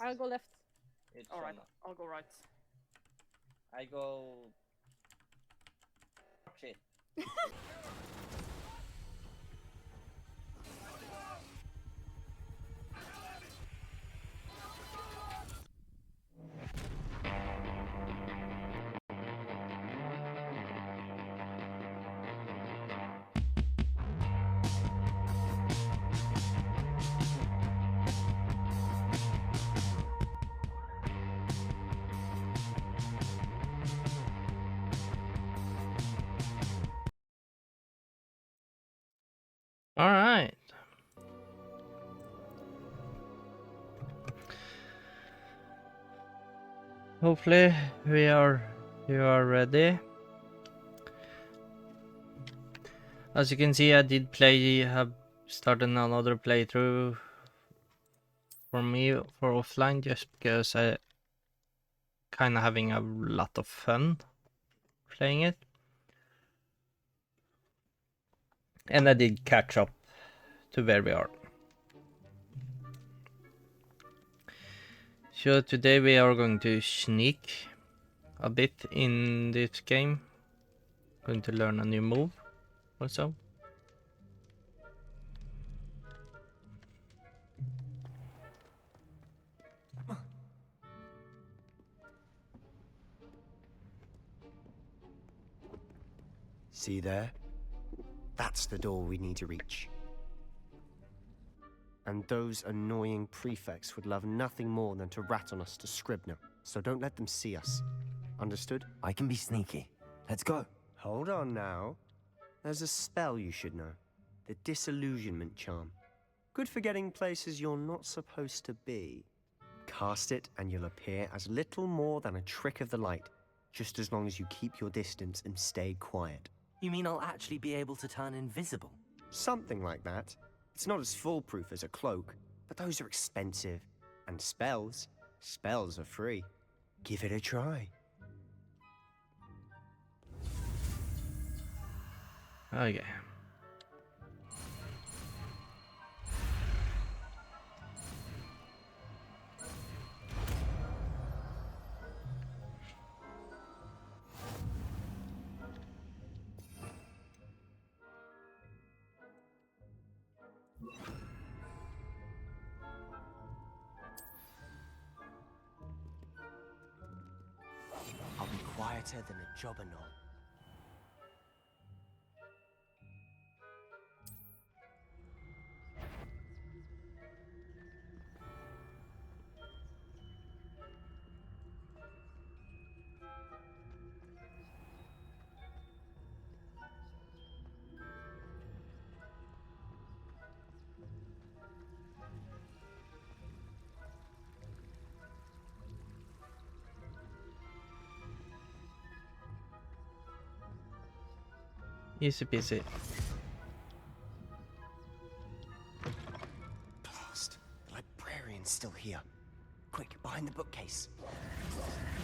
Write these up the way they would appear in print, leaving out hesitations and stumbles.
I'll go left. It's Alright, Shona. I'll go right. I go... Shit. All right. Hopefully you are ready. As you can see, I did have started another playthrough for me for offline just because I kind of having a lot of fun playing it. And I did catch up to where we are. So today we are going to sneak a bit in this game. Going to learn a new move or so. See there? That's the door we need to reach. And those annoying prefects would love nothing more than to rat on us to Scribner, so don't let them see us. Understood? I can be sneaky. Let's go. Hold on now. There's a spell you should know. The Disillusionment Charm. Good for getting places you're not supposed to be. Cast it and you'll appear as little more than a trick of the light, just as long as you keep your distance and stay quiet. You mean I'll actually be able to turn invisible? Something like that. It's not as foolproof as a cloak, but those are expensive. And spells are free. Give it a try. Okay. I'll be quieter than a jobberknoll. Easy peasy. Blast! The librarian's still here. Quick, behind the bookcase.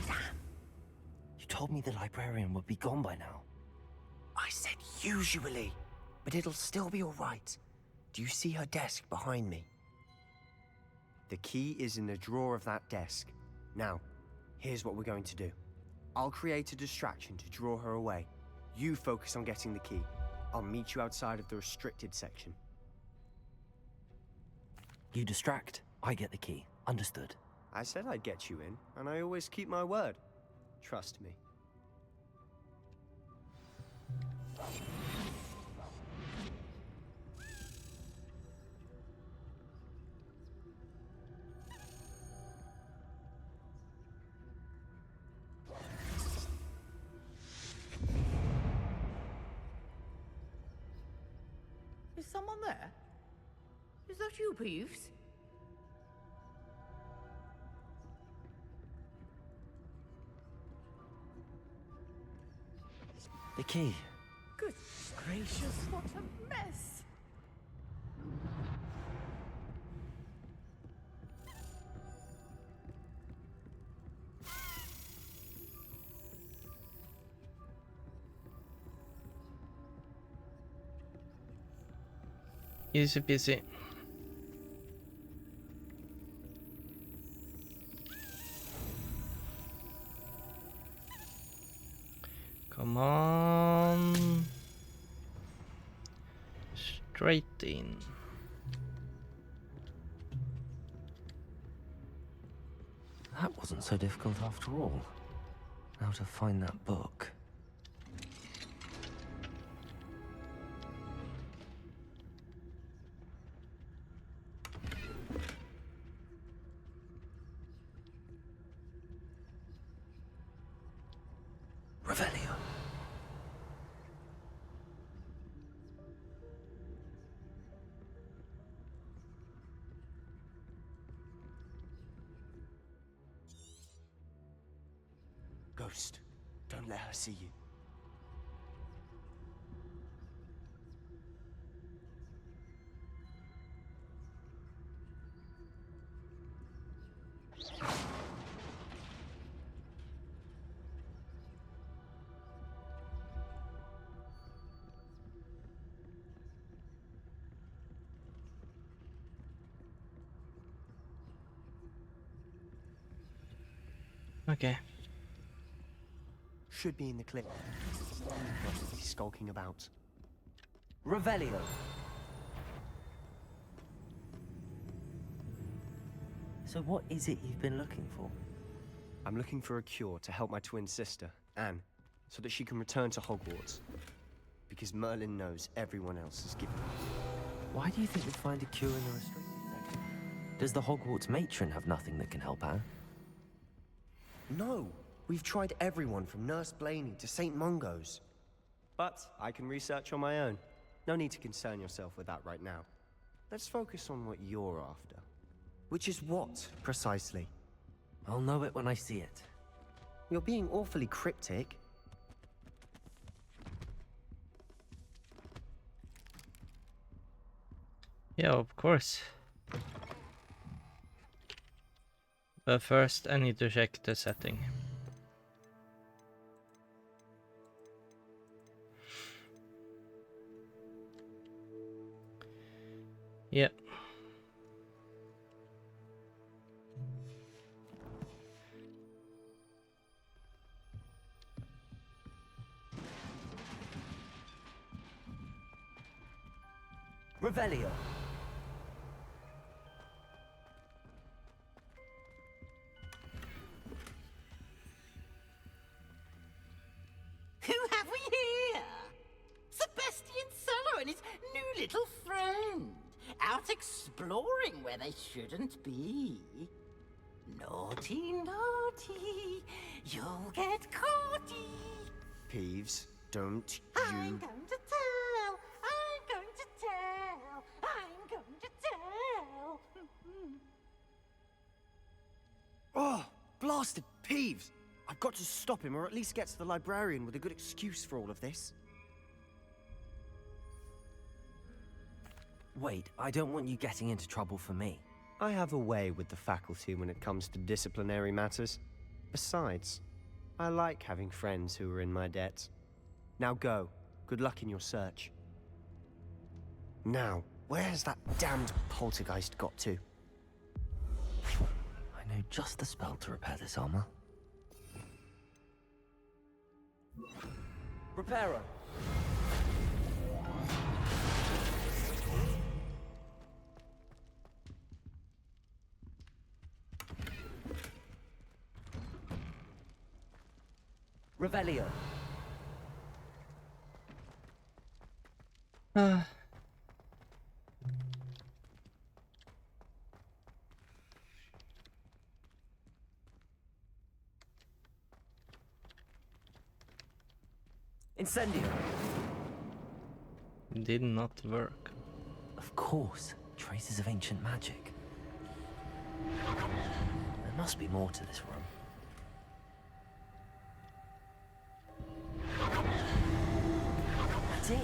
Damn. You told me the librarian would be gone by now. I said usually, but it'll still be all right. Do you see her desk behind me? The key is in the drawer of that desk. Now, here's what we're going to do. I'll create a distraction to draw her away. You focus on getting the key. I'll meet you outside of the restricted section. You distract, I get the key. Understood. I said I'd get you in, and I always keep my word. Trust me. Is someone there? Is that you, Peeves? The key. Good gracious, what a mess! Easy peasy. on. Straight in. That wasn't so difficult after all. Now to find that book. Revelio. Ghost, don't let her see you. Okay. Should be in the clip. He's skulking about. Revelio. So what is it you've been looking for? I'm looking for a cure to help my twin sister, Anne, so that she can return to Hogwarts. Because Merlin knows everyone else is giving up. Why do you think you'll find a cure in the restricted section? Does the Hogwarts matron have nothing that can help Anne? No! We've tried everyone from Nurse Blaney to St. Mungo's. But I can research on my own. No need to concern yourself with that right now. Let's focus on what you're after. Which is what, precisely? I'll know it when I see it. You're being awfully cryptic. Yeah, of course. But first, I need to check the setting. Yeah. Revelio. Who have we here? Sebastian Cello and his new little friend. Out exploring where they shouldn't be. Naughty, naughty. You'll get caughty. Peeves, don't I'm you... going to tell. I'm going to tell. I'm going to tell. Oh, blasted Peeves! I've got to stop him, or at least get to the librarian with a good excuse for all of this. Wait, I don't want you getting into trouble for me. I have a way with the faculty when it comes to disciplinary matters. Besides, I like having friends who are in my debt. Now go. Good luck in your search. Now, where's that damned poltergeist got to? I know just the spell to repair this armor. Reparo. Revelio. Incendio. Did not work. Of course, traces of ancient magic. There must be more to this room. That's it.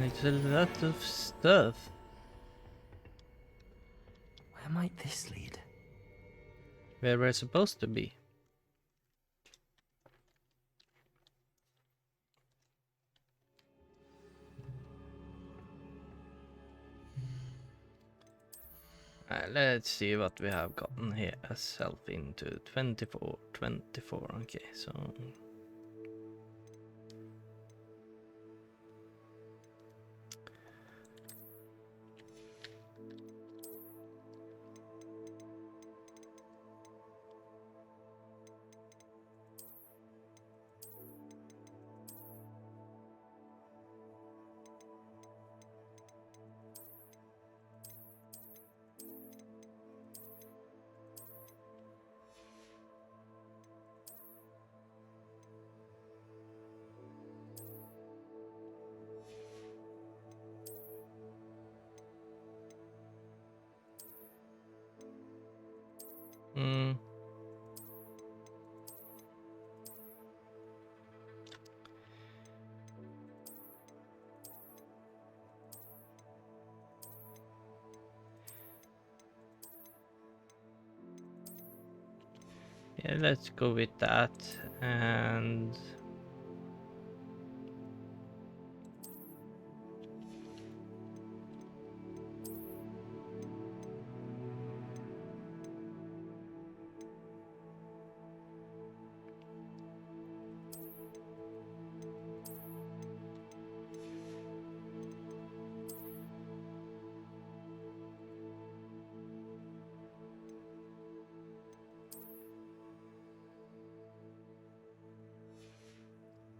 It's a lot of stuff. Where might this lead? where we're supposed to be. Let's see what we have gotten here ourselves into. 24. Okay, so yeah, let's go with that. And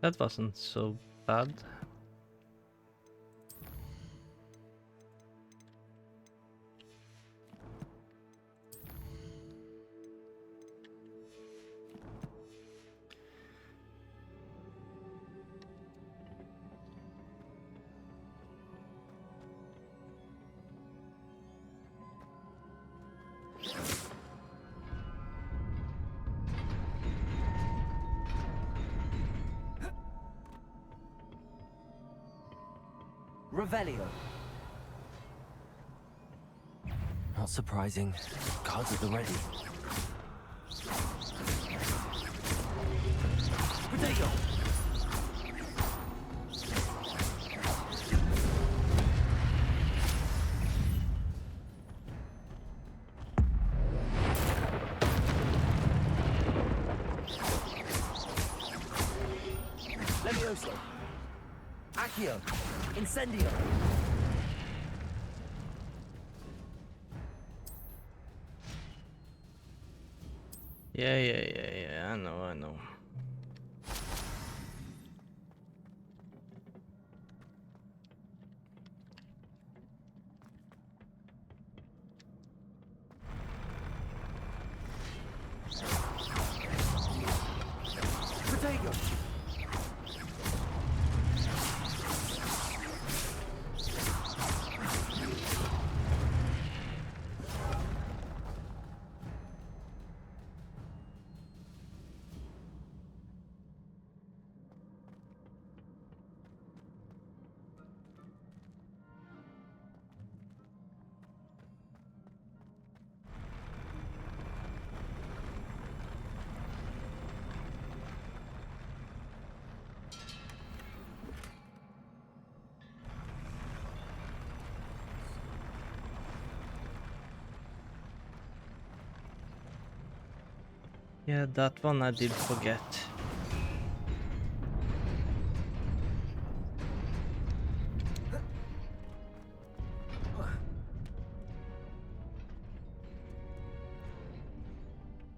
that wasn't so bad. Revelio. Not surprising. Cards at the ready. Potato. Levioso. Accio. Incendio. Yeah, I know. Potato. Yeah, that one I did forget.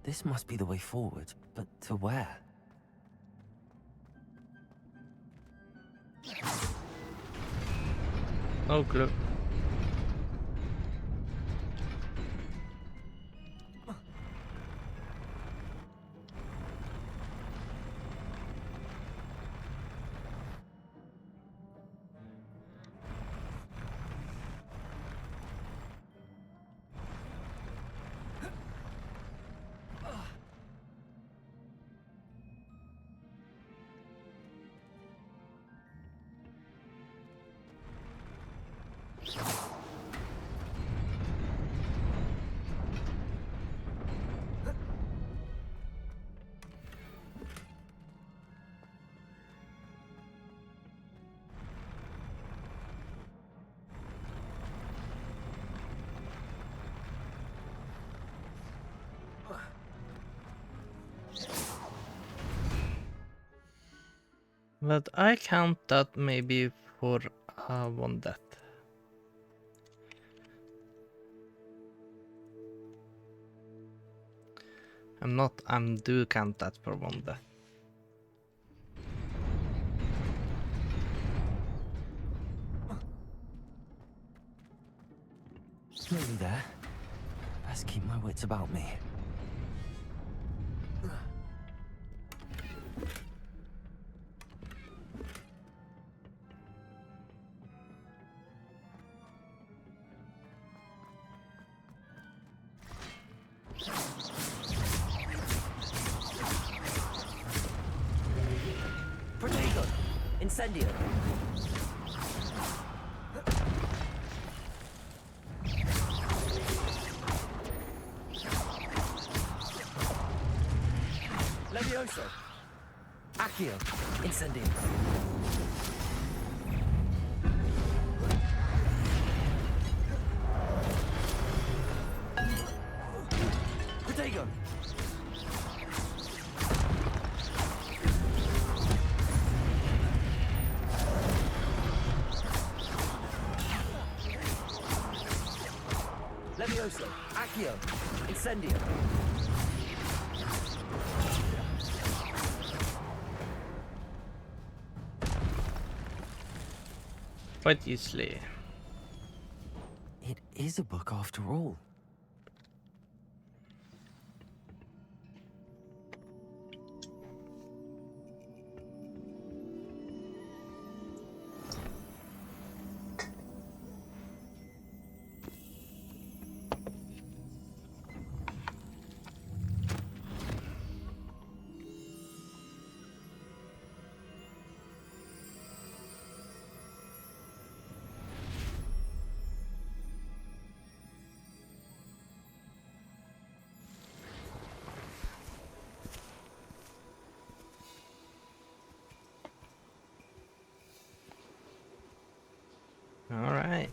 This must be the way forward, but to where? No clue. But I count that maybe for one death. I'm do count that for one death. Slowly there. Best keep my wits about me. Protego! Incendio! Levioso! Accio! Incendio! Protego! Levioso! Accio! Incendio! Quite easily. It is a book after all. All right.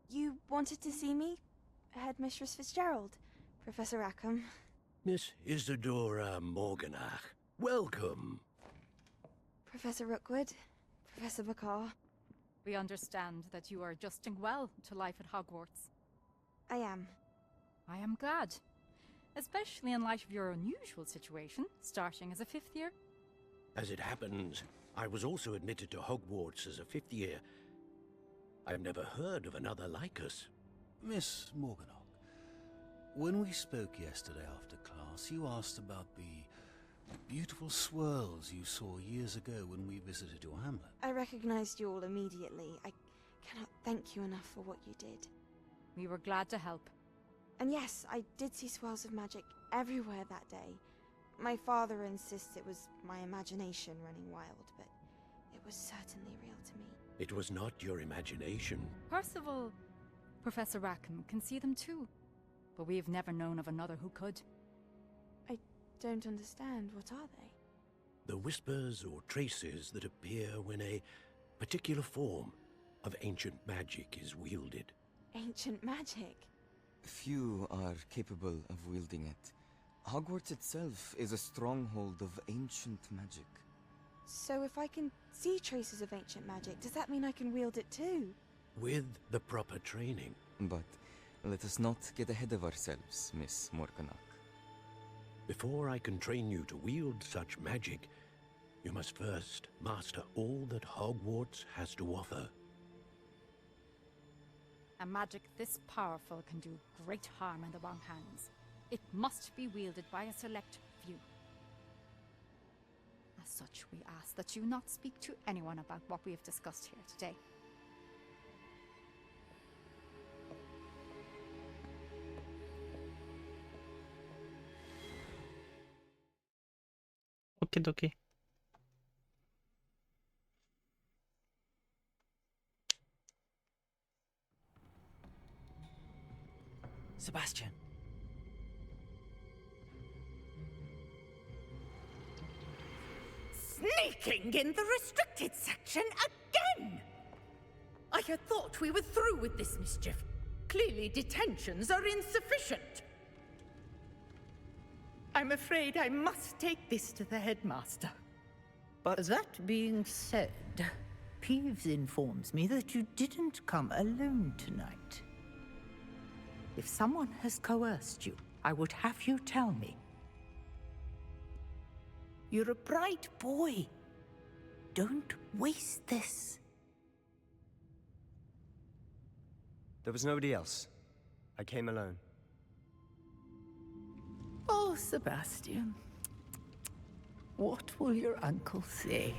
You wanted to see me? Headmistress Fitzgerald, Professor Rackham. Miss Isadora Morganach, welcome. Professor Rookwood, Professor Bakar. We understand that you are adjusting well to life at Hogwarts. I am. I am glad. Especially in light of your unusual situation, starting as a 5th year. As it happens, I was also admitted to Hogwarts as a 5th year. I've never heard of another like us. Miss Morganach, when we spoke yesterday after class, you asked about the beautiful swirls you saw years ago when we visited your hamlet. I recognized you all immediately. I cannot thank you enough for what you did. We were glad to help. And yes, I did see swirls of magic everywhere that day. My father insists it was my imagination running wild, but it was certainly real to me. It was not your imagination. Percival, Professor Rackham can see them too. but we have never known of another who could. I don't understand. What are they? The whispers or traces that appear when a particular form of ancient magic is wielded. Ancient magic? Few are capable of wielding it. Hogwarts itself is a stronghold of ancient magic. So if I can see traces of ancient magic, does that mean I can wield it too? With the proper training. But let us not get ahead of ourselves, Miss Morganach. Before I can train you to wield such magic, you must first master all that Hogwarts has to offer. A magic this powerful can do great harm in the wrong hands. It must be wielded by a select few. As such, we ask that you not speak to anyone about what we have discussed here today. Okie dokie. Sebastian. Sneaking in the restricted section again! I had thought we were through with this mischief. Clearly detentions are insufficient. I'm afraid I must take this to the headmaster. But that being said, Peeves informs me that you didn't come alone tonight. If someone has coerced you, I would have you tell me. You're a bright boy. Don't waste this. There was nobody else. I came alone. Oh, Sebastian. What will your uncle say?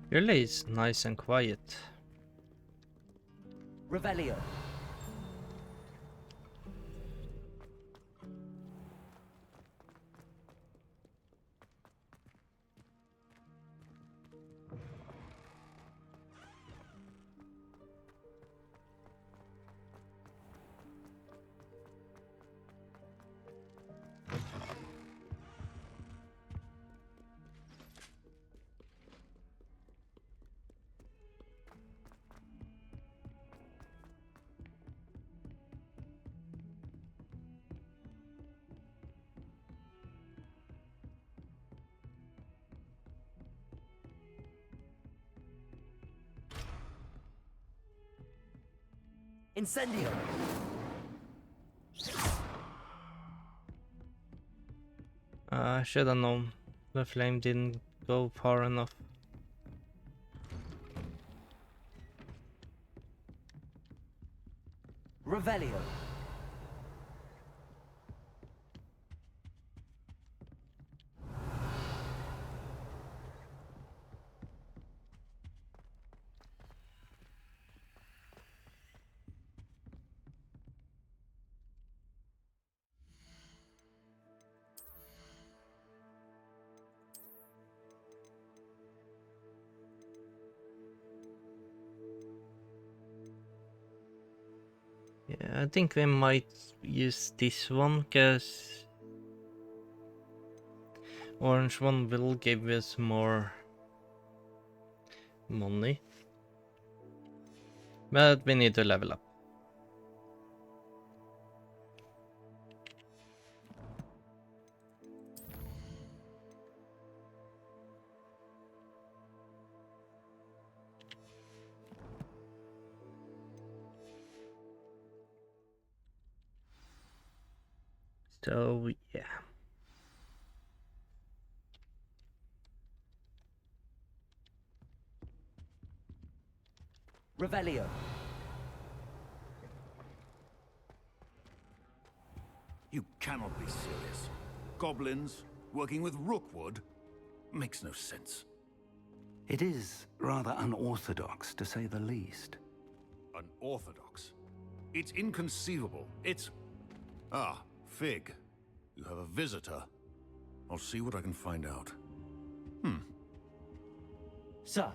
Really, it's nice and quiet. Revelio. Incendio. I should have known. The flame didn't go far enough. Revelio. Yeah, I think we might use this one, cause orange one will give us more money. But we need to level up. So yeah. Revelio. You cannot be serious. Goblins working with Rookwood? Makes no sense. It is rather unorthodox, to say the least. Unorthodox? It's inconceivable. It's... Ah, Fig. You have a visitor. I'll see what I can find out. Sir,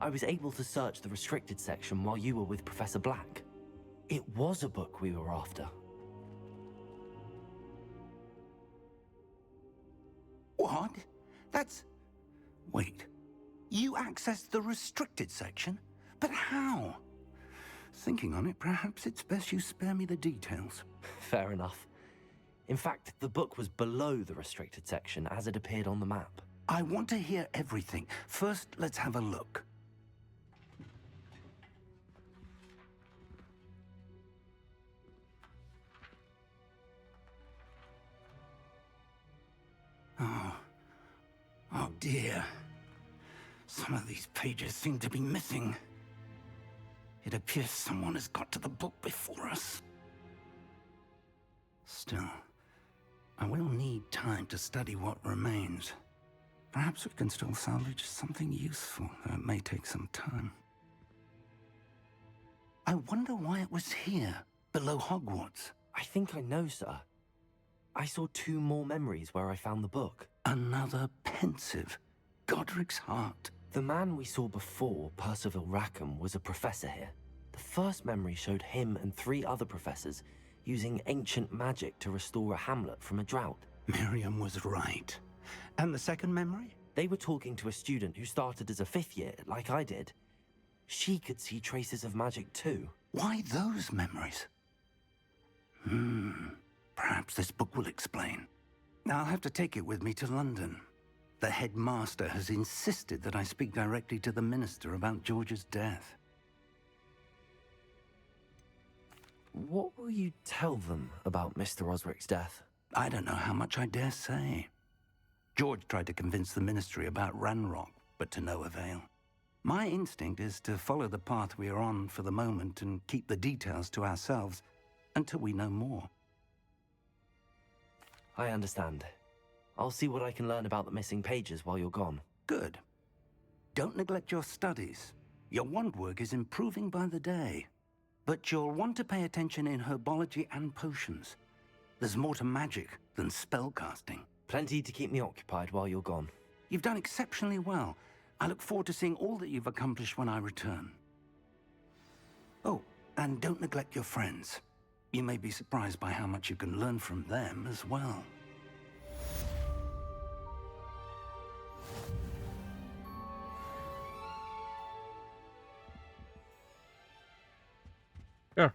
I was able to search the restricted section while you were with Professor Black. It was a book we were after. What? That's... Wait. You accessed the restricted section? But how? Thinking on it, perhaps it's best you spare me the details. Fair enough. In fact, the book was below the restricted section as it appeared on the map. I want to hear everything. First, let's have a look. Oh dear. Some of these pages seem to be missing. It appears someone has got to the book before us. Still, I will need time to study what remains. Perhaps we can still salvage something useful, though it may take some time. I wonder why it was here, below Hogwarts. I think I know, sir. I saw 2 more memories where I found the book. Another pensive. Godric's heart. The man we saw before, Percival Rackham, was a professor here. The first memory showed him and 3 other professors using ancient magic to restore a hamlet from a drought. Miriam was right. And the second memory? They were talking to a student who started as a 5th year, like I did. She could see traces of magic too. Why those memories? Perhaps this book will explain. I'll have to take it with me to London. The headmaster has insisted that I speak directly to the minister about George's death. What will you tell them about Mr. Osric's death? I don't know how much I dare say. George tried to convince the ministry about Ranrock, but to no avail. My instinct is to follow the path we are on for the moment and keep the details to ourselves until we know more. I understand. I'll see what I can learn about the missing pages while you're gone. Good. Don't neglect your studies. Your wand work is improving by the day. But you'll want to pay attention in herbology and potions. There's more to magic than spellcasting. Plenty to keep me occupied while you're gone. You've done exceptionally well. I look forward to seeing all that you've accomplished when I return. Oh, and don't neglect your friends. You may be surprised by how much you can learn from them as well. Sure.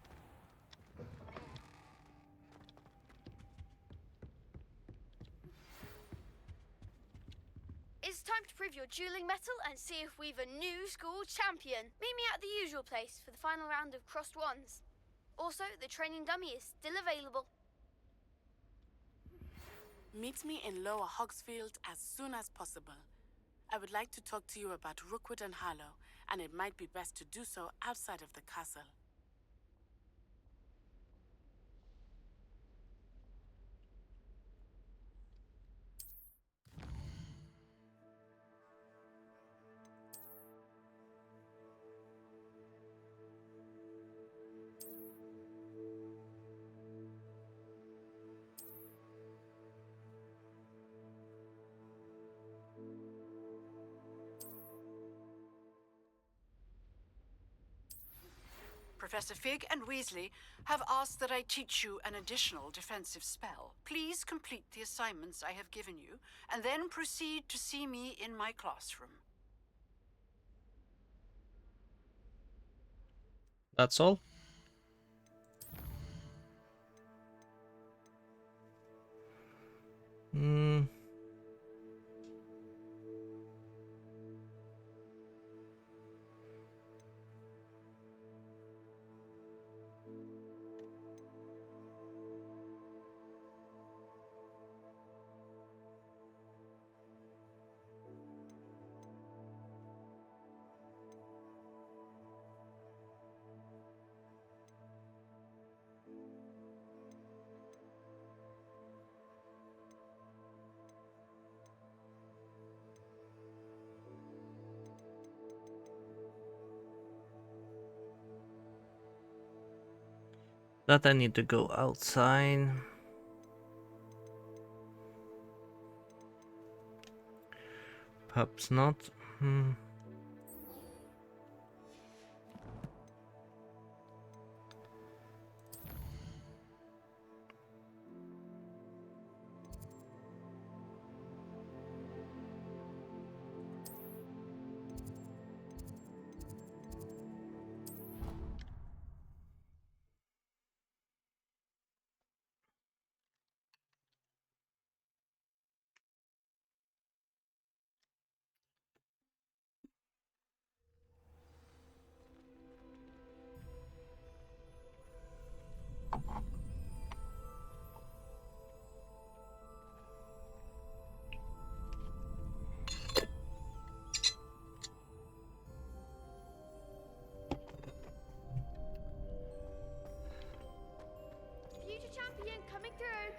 It's time to prove your dueling mettle and see if we've a new school champion. Meet me at the usual place for the final round of crossed wands. Also, the training dummy is still available. Meet me in Lower Hogsfield as soon as possible. I would like to talk to you about Rookwood and Harlow, and it might be best to do so outside of the castle. Professor Fig and Weasley have asked that I teach you an additional defensive spell. Please complete the assignments I have given you, and then proceed to see me in my classroom. That's all? That I need to go outside. Perhaps not. Future champion coming through.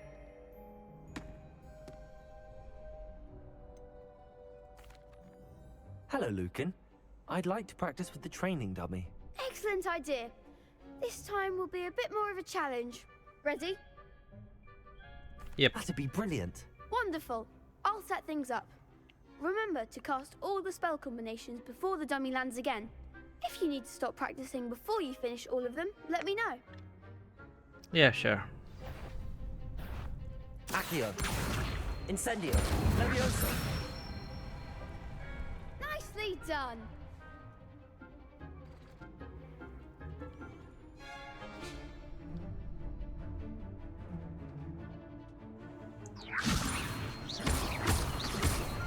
Hello, Lucan. I'd like to practice with the training dummy. Excellent idea. This time will be a bit more of a challenge. Ready? Yep. That'd be brilliant. Wonderful. I'll set things up. Remember to cast all the spell combinations before the dummy lands again. If you need to stop practicing before you finish all of them, let me know. Yeah, sure. Accio. Incendio. Levioso. Nicely done.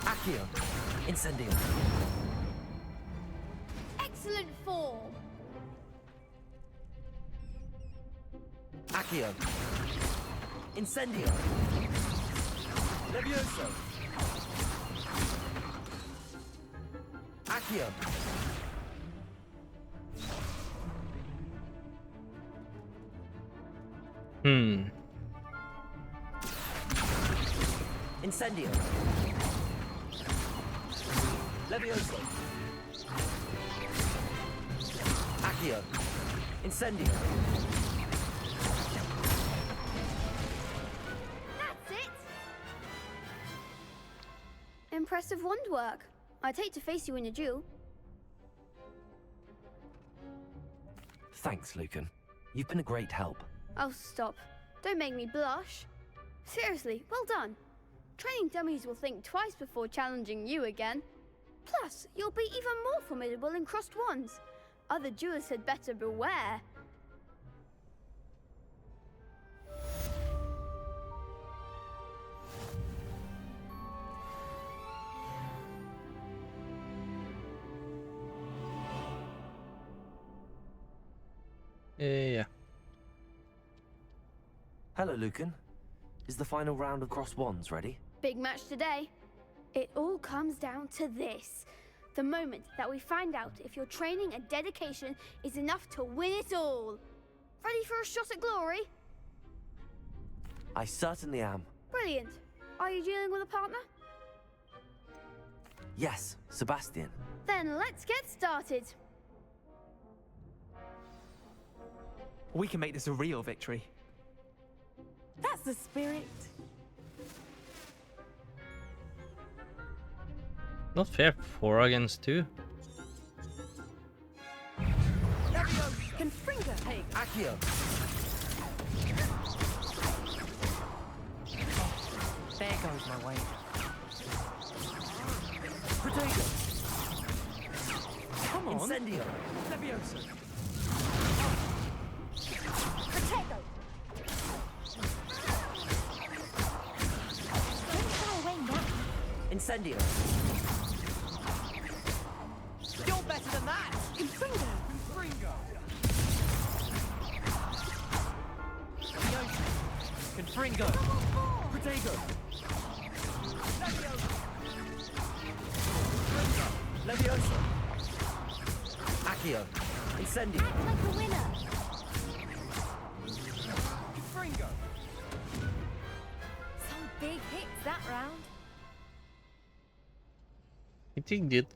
Accio. Incendio. Excellent form. Accio. Incendio. Levioso. Accio. Incendio. Levioso. Accio. Incendio. That's it. Impressive wand work. I'd hate to face you in a duel. Thanks, Lucan. You've been a great help. Oh, stop. Don't make me blush. Seriously, well done. Training dummies will think twice before challenging you again. Plus, you'll be even more formidable in crossed wands. Other duelists had better beware. Yeah. Hello, Lucan. Is the final round of cross wands ready? Big match today. It all comes down to this. The moment that we find out if your training and dedication is enough to win it all. Ready for a shot at glory? I certainly am. Brilliant. Are you dealing with a partner? Yes, Sebastian. Then let's get started. We can make this a real victory. That's the spirit. Not fair. 4 against 2. Confringo. Hey, Accio. There goes my way. Protego. Come on. Incendio. Levioso. Protego. Don't shy away now. Incendio. You're better than that. Confringo. Confringo. Protego. Levioso. Accio. Incendio. Act like a winner. Confringo. Some big hits that round. I think did.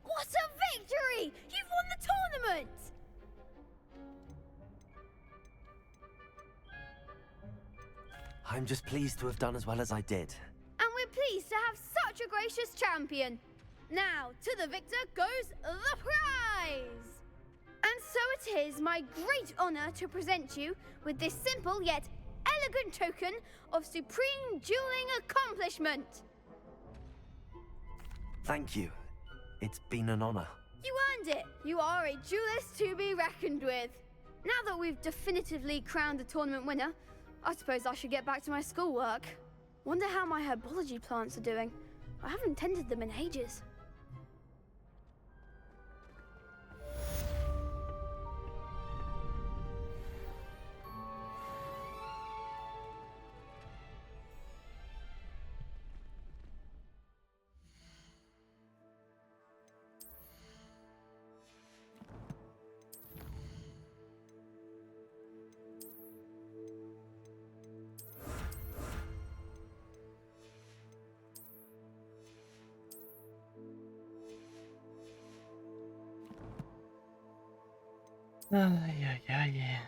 What a victory! You've won the tournament! I'm just pleased to have done as well as I did. And we're pleased to have such a gracious champion. Now, to the victor goes the prize! And so it is my great honor to present you with this simple yet elegant token of supreme dueling accomplishment. Thank you. It's been an honor. You earned it. You are a duelist to be reckoned with. Now that we've definitively crowned the tournament winner, I suppose I should get back to my schoolwork. Wonder how my herbology plants are doing. I haven't tended them in ages. Yeah.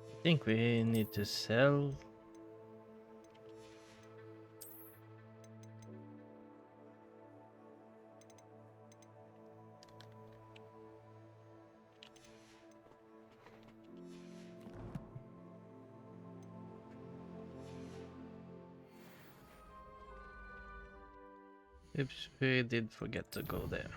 I think we need to sell. Oops, we did forget to go there.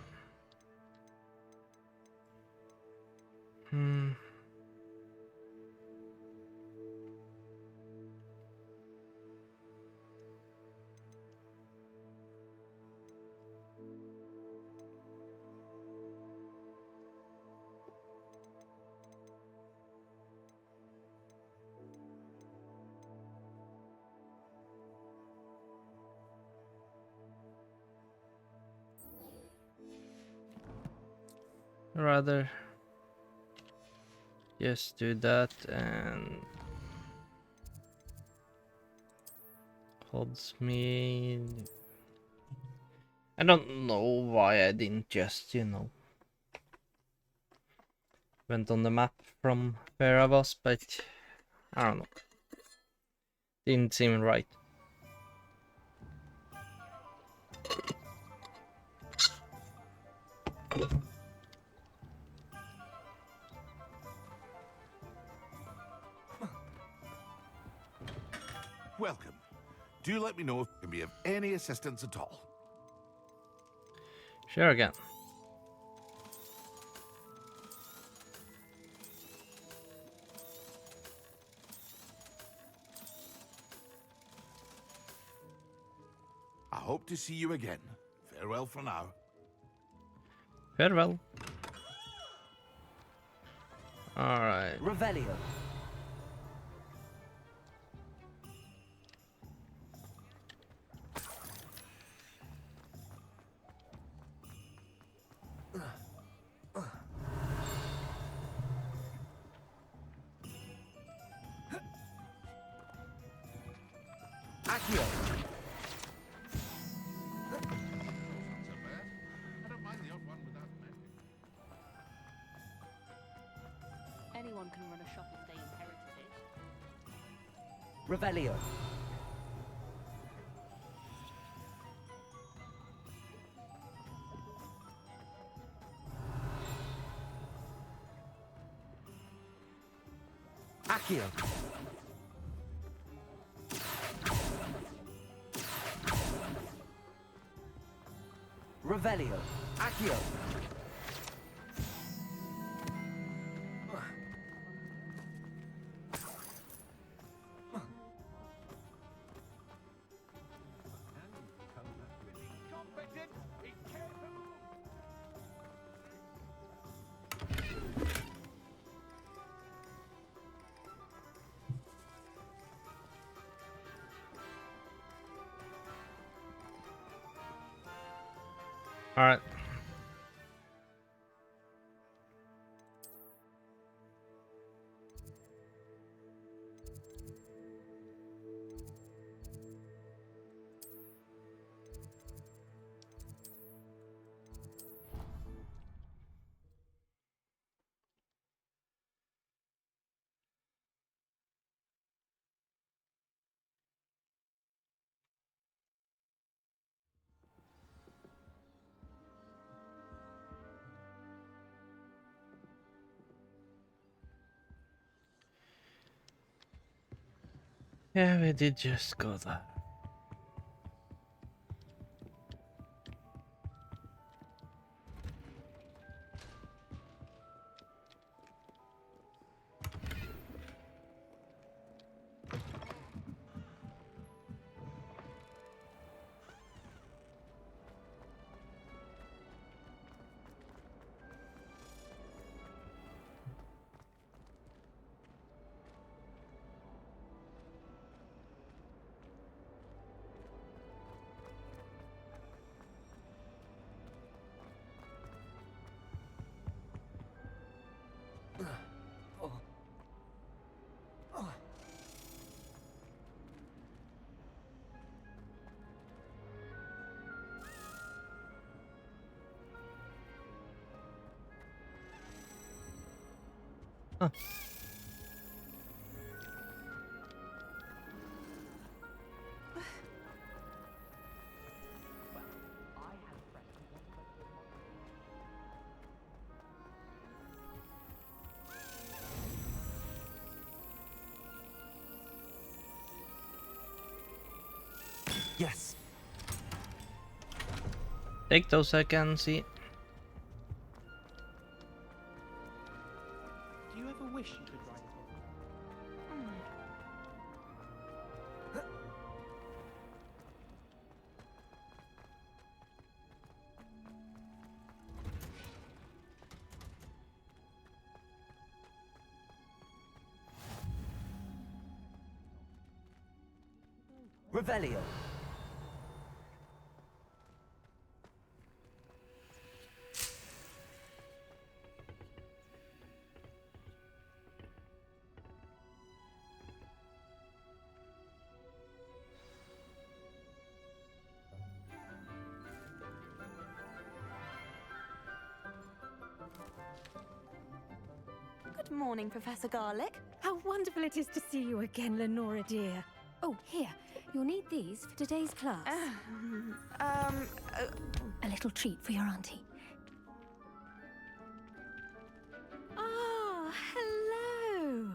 Rather just do that and holds me. I don't know why I didn't just, went on the map from where I was, but I don't know. Didn't seem right. Welcome. Do let me know if I can be of any assistance at all. Sure again. I hope to see you again. Farewell for now. Farewell. Alright. Revelio. Accio. Anyone can run a shop if they inherited it. Revelio. Accio. Revelio. Accio. Alright. Yeah, we did just go there. Huh. Yes. Take those seconds, see. Do you ever wish you could ride Revelio. Good morning, Professor Garlick. How wonderful it is to see you again, Lenora dear. Oh, here. You'll need these for today's class. A little treat for your auntie. Ah, hello.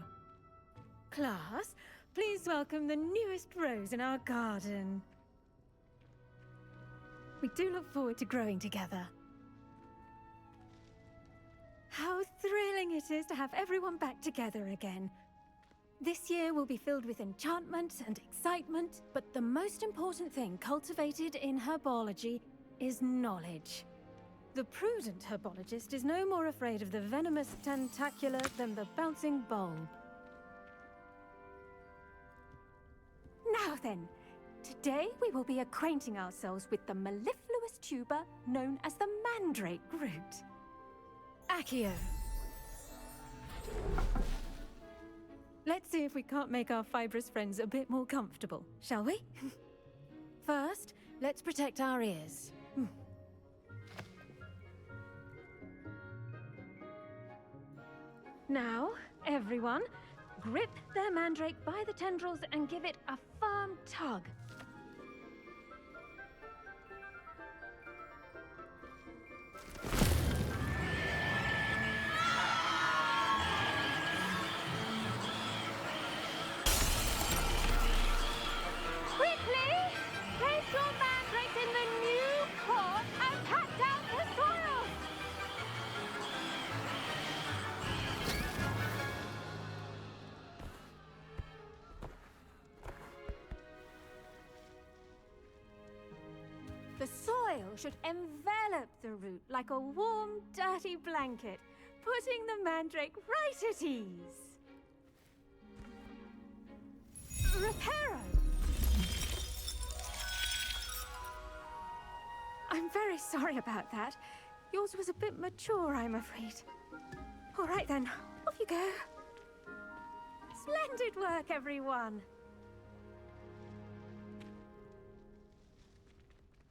Class, please welcome the newest rose in our garden. We do look forward to growing together. How thrilling it is to have everyone back together again. This year will be filled with enchantment and excitement, but the most important thing cultivated in herbology is knowledge. The prudent herbologist is no more afraid of the venomous tentacula than the bouncing bulb. Now then, today we will be acquainting ourselves with the mellifluous tuber known as the mandrake root. Accio. Let's see if we can't make our fibrous friends a bit more comfortable, shall we? First, let's protect our ears. Now, everyone, grip their mandrake by the tendrils and give it a firm tug. Quickly! Place your mandrakes in the new pot and cut down the soil! The soil should envelop the root like a warm, dirty blanket, putting the mandrake right at ease. Reparo! I'm very sorry about that. Yours was a bit mature, I'm afraid. All right then, off you go. Splendid work, everyone.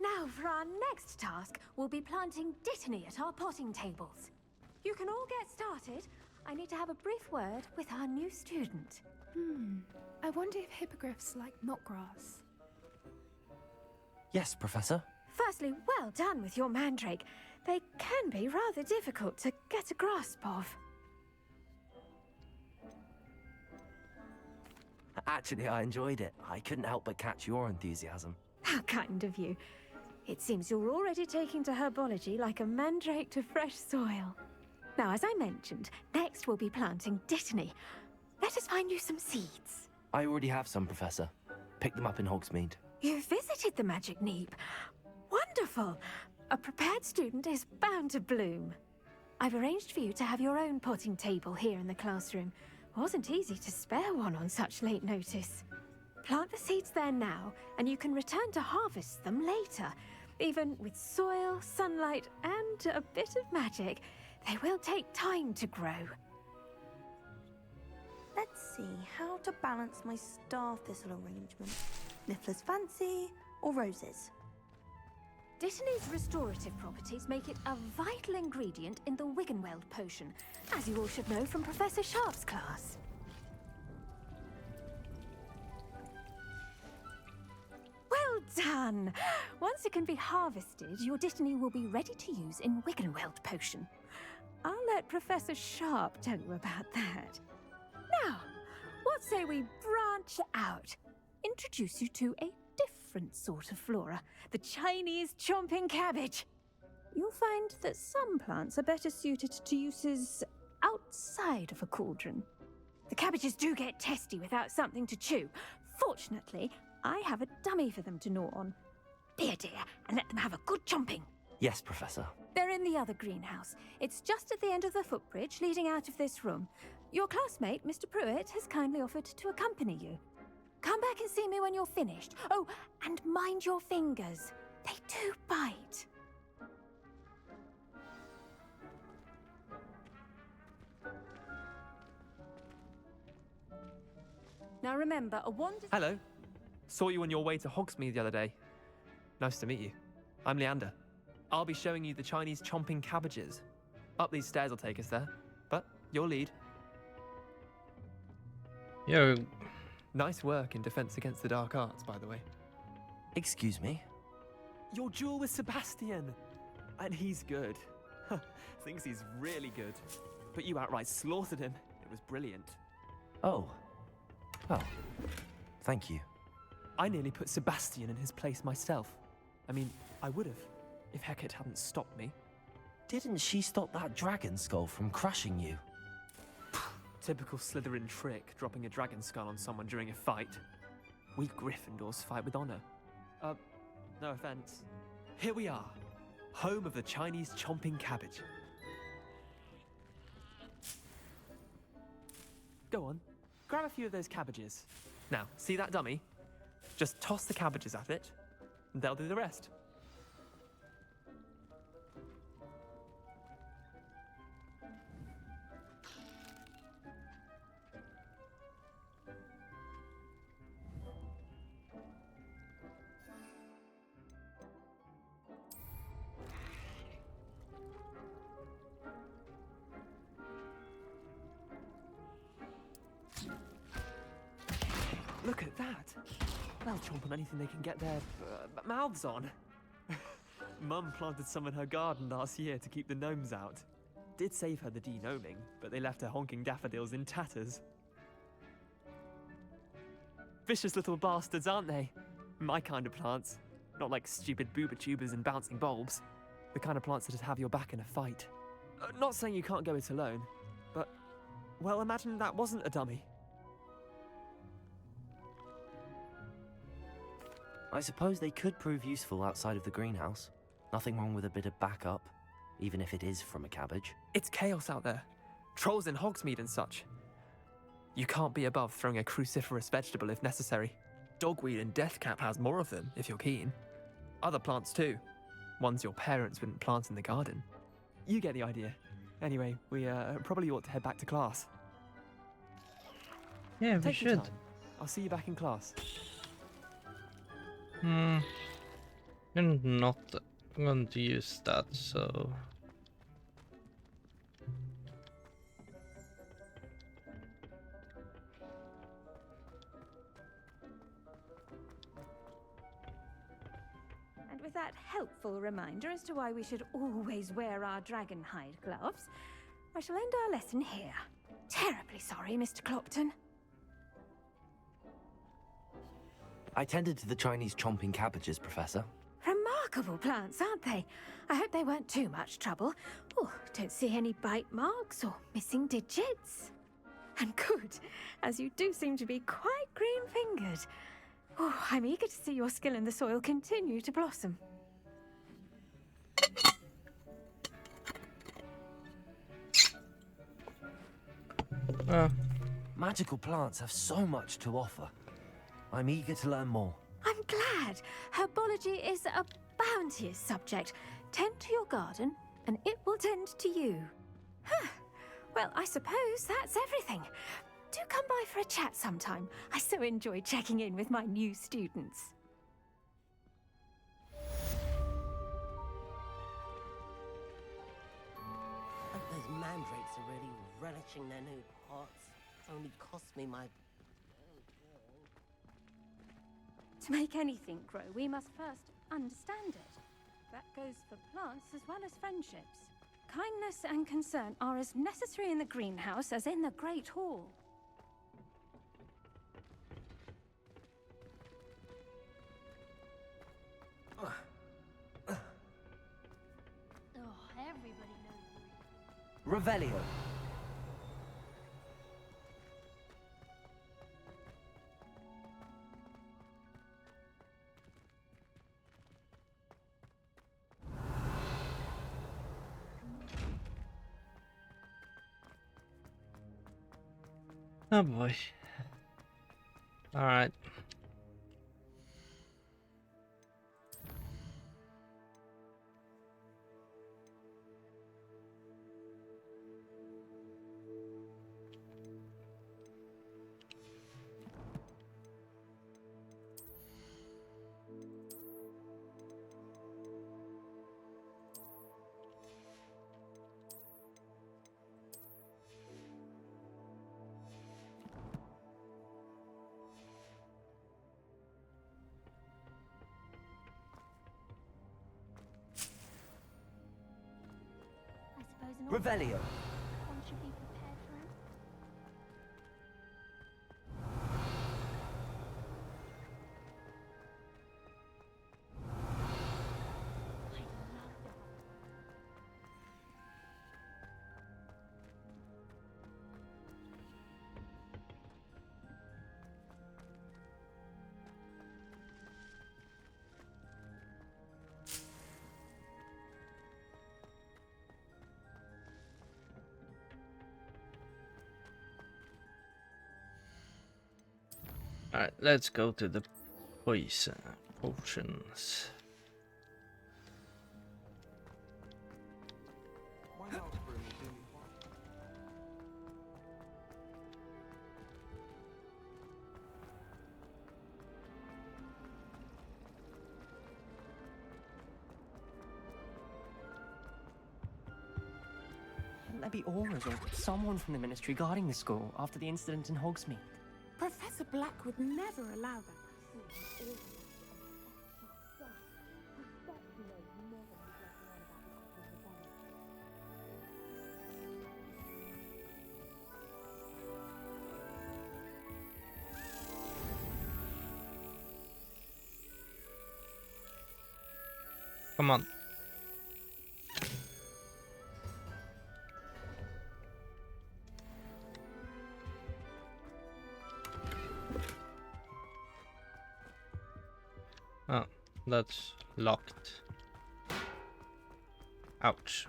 Now, for our next task, we'll be planting Dittany at our potting tables. You can all get started. I need to have a brief word with our new student. I wonder if hippogriffs like knotgrass. Yes, Professor. Firstly, well done with your mandrake. They can be rather difficult to get a grasp of. Actually, I enjoyed it. I couldn't help but catch your enthusiasm. How kind of you. It seems you're already taking to herbology like a mandrake to fresh soil. Now, as I mentioned, next we'll be planting Dittany. Let us find you some seeds. I already have some, Professor. Picked them up in Hogsmeade. You visited the Magic Neep. Wonderful! A prepared student is bound to bloom. I've arranged for you to have your own potting table here in the classroom. Wasn't easy to spare one on such late notice. Plant the seeds there now, and you can return to harvest them later. Even with soil, sunlight, and a bit of magic, they will take time to grow. Let's see how to balance my star thistle arrangement. Niffler's fancy or roses? Dittany's restorative properties make it a vital ingredient in the Wiggenweld potion, as you all should know from Professor Sharp's class. Well done! Once it can be harvested, your Dittany will be ready to use in Wiggenweld potion. I'll let Professor Sharp tell you about that. Now, what say we branch out? Introduce you to a different sort of flora, the Chinese chomping cabbage. You'll find that some plants are better suited to uses outside of a cauldron. The cabbages do get testy without something to chew. Fortunately, I have a dummy for them to gnaw on. Be a dear and let them have a good chomping. Yes, Professor. They're in the other greenhouse. It's just at the end of the footbridge leading out of this room. Your classmate, Mr. Pruitt, has kindly offered to accompany you. Come back and see me when you're finished. Oh, and mind your fingers. They do bite. Now remember, a wand is... Hello. Saw you on your way to Hogsmeade the other day. Nice to meet you. I'm Leander. I'll be showing you the Chinese chomping cabbages. Up these stairs will take us there, but your lead. Yo. Nice work in Defense Against the Dark Arts, by the way. Excuse me? Your duel with Sebastian! And he's good. Thinks he's really good. But you outright slaughtered him. It was brilliant. Oh. Well, thank you. I nearly put Sebastian in his place myself. I mean, I would have, if Hecate hadn't stopped me. Didn't she stop that dragon skull from crushing you? Typical Slytherin trick, dropping a dragon skull on someone during a fight. We Gryffindors fight with honor. No offense. Here we are, home of the Chinese chomping cabbage. Go on, grab a few of those cabbages. Now, see that dummy? Just toss the cabbages at it, and they'll do the rest. Look at that! They'll chomp on anything they can get their mouths on. Mum planted some in her garden last year to keep the gnomes out. Did save her the de-gnoming, but they left her honking daffodils in tatters. Vicious little bastards, aren't they? My kind of plants. Not like stupid booba tubers and bouncing bulbs. The kind of plants that'd have your back in a fight. Not saying you can't go it alone, but... well, imagine that wasn't a dummy. I suppose they could prove useful outside of the greenhouse. Nothing wrong with a bit of backup, even if it is from a cabbage. It's chaos out there. Trolls in Hogsmeade and such. You can't be above throwing a cruciferous vegetable if necessary. Dogweed and deathcap has more of them, if you're keen. Other plants too. Ones your parents wouldn't plant in the garden. You get the idea. Anyway, we probably ought to head back to class. Yeah, we Take your should. time. I'll see you back in class. I'm not going to use that, so... And with that helpful reminder as to why we should always wear our dragon hide gloves, I shall end our lesson here. Terribly sorry, Mr. Clopton. I tended to the Chinese chomping cabbages, Professor. Remarkable plants, aren't they? I hope they weren't too much trouble. Oh, don't see any bite marks or missing digits. And good, as you do seem to be quite green-fingered. Oh, I'm eager to see your skill in the soil continue to blossom. Magical plants have so much to offer. I'm eager to learn more. I'm glad. Herbology is a bounteous subject. Tend to your garden, and it will tend to you. Huh. Well, I suppose that's everything. Do come by for a chat sometime. I so enjoy checking in with my new students. Those mandrakes are really relishing their new pots. It's only cost me my... To make anything grow, we must first understand it. That goes for plants as well as friendships. Kindness and concern are as necessary in the greenhouse as in the Great Hall. Oh, everybody knows. Revelio. Oh boy. Alright. I suppose an Revelio. one should be prepared for him. Alright, let's go to the poison potions. Shouldn't there be auras or someone from the Ministry guarding the school after the incident in Hogsmeade? Professor Black would never allow that. Come on. Oh, that's locked. Ouch.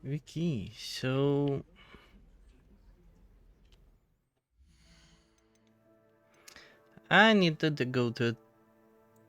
Vicky, so... I needed to go to